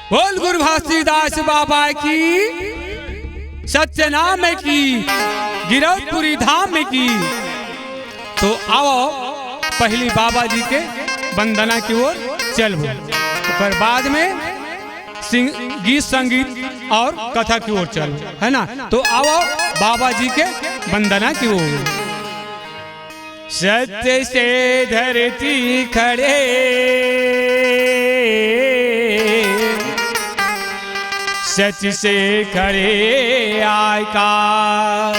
बोल गुरु घासीदास बाबा की, सत्य नाम की, गिरौदपुरी धाम की। तो आओ पहली बाबा जी के वंदना की ओर चलो, फिर बाद में गीत संगीत और कथा की ओर चलो, है ना। तो आओ बाबा जी के वंदना की ओर। सत्य से धरती खड़े, सच से खड़े आकाश,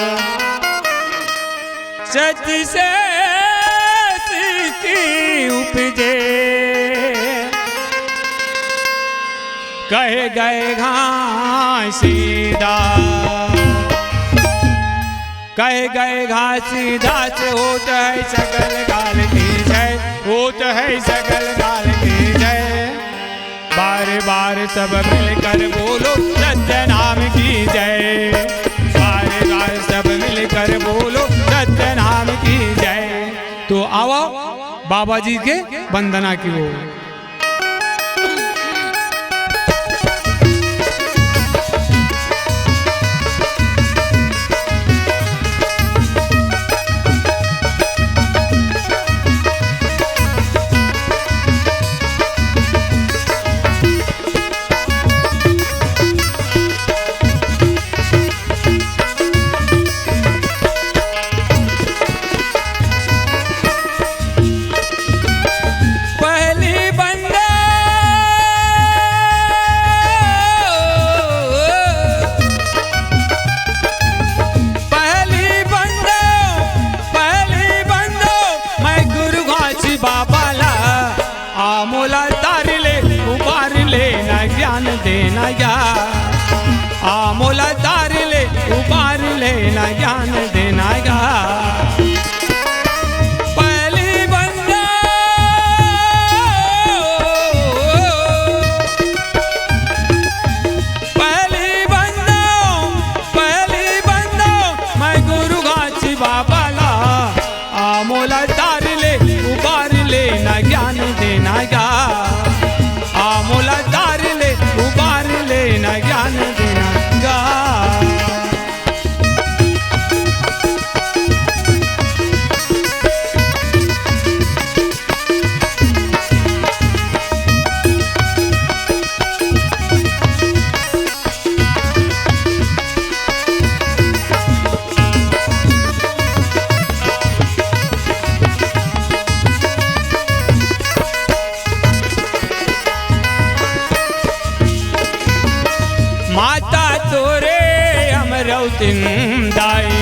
सच से सृष्टि उपजे, कहे गए घासीदास, कहे गए घासीदास। होत है सकल काल की जय, होत है सकल काल की जय। बार बार सब मिलकर बोलो सत्य नाम की जय, बार बार सब मिलकर बोलो सत्य नाम की जय। तो आओ बाबा जी के वंदना की ओर। देना या आमोला तार ले, उबार लेना ज्ञान देना या। पहली बंदो, पहली बंदो, पहली बंदो मैं गुरु घासी बाबा ला। आमोला तार ले, उबार लेना ज्ञान देना या। आमोला तार ले, उबार लेना ज्ञान देना गा। माता तोरे अमरौतिन दाई,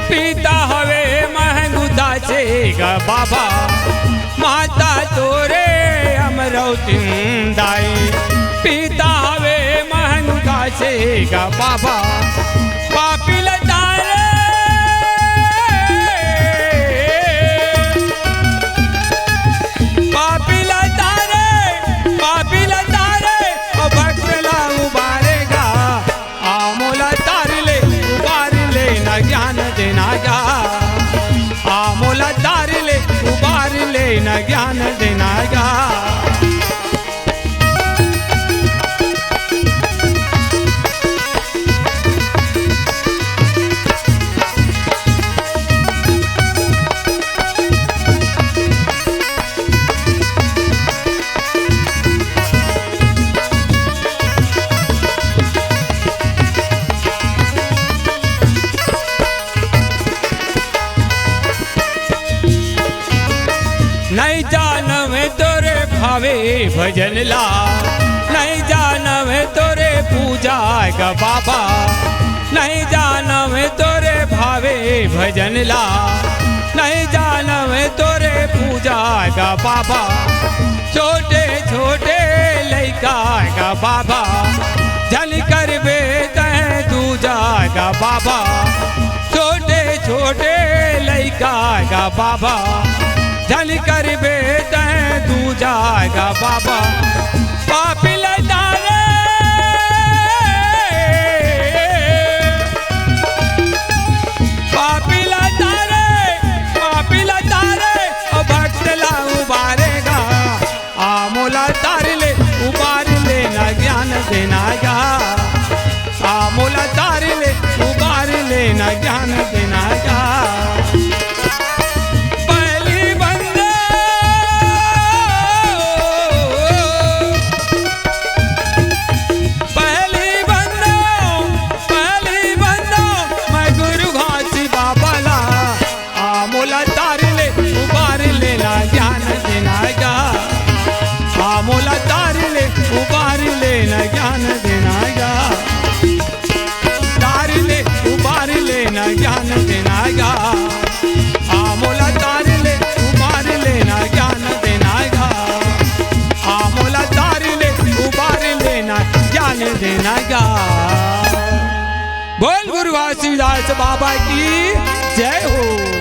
पिता हवे महंगुदा से गा बाबा। माता तोरे अमरौतिन दाई, पिता हवे महंगुदा से गा बाबा। पापी लतारे, पापी लतारे, पापी लतारे ओ भक्तला उबारेगा। आमोला तार ले, उबार लेना ज्ञान देना या। आमोला तार ले, उबार लेना ज्ञान देना या। नहीं जानवे तोरे भावे भजन ला, नहीं जानवे तोरे पूजा का बाबा। नहीं जानवे तोरे भावे भजन ला, नहीं जानवे तोरे पूजा का बाबा। छोटे छोटे लइका का बाबा, जल कर बेत दूजा का बाबा। छोटे छोटे लइका का बाबा, जल कर बेत तू जाएगा बाबा। पापी लतारे, पापी लतारे, पापी लतारे ओ भक्तला उबारेगा। आमोला तार ले, उबार लेना ज्ञान देना गा मोला तार ले उबार लेना ज्ञान देना गा पहली बंदो मैं गुरु घासी बाबा ला मोला तार ले उबार लेना ज्ञान देना गा मोला तार ले उबार लेना ज्ञान देना गा तार ले उबार लेना ज्ञान देना गा मोला तार ले उबार लेना ज्ञान देना गा मोला तार ले उबार लेना ज्ञान देना गा। बोल गुरु घासीदास बाबा की जय हो।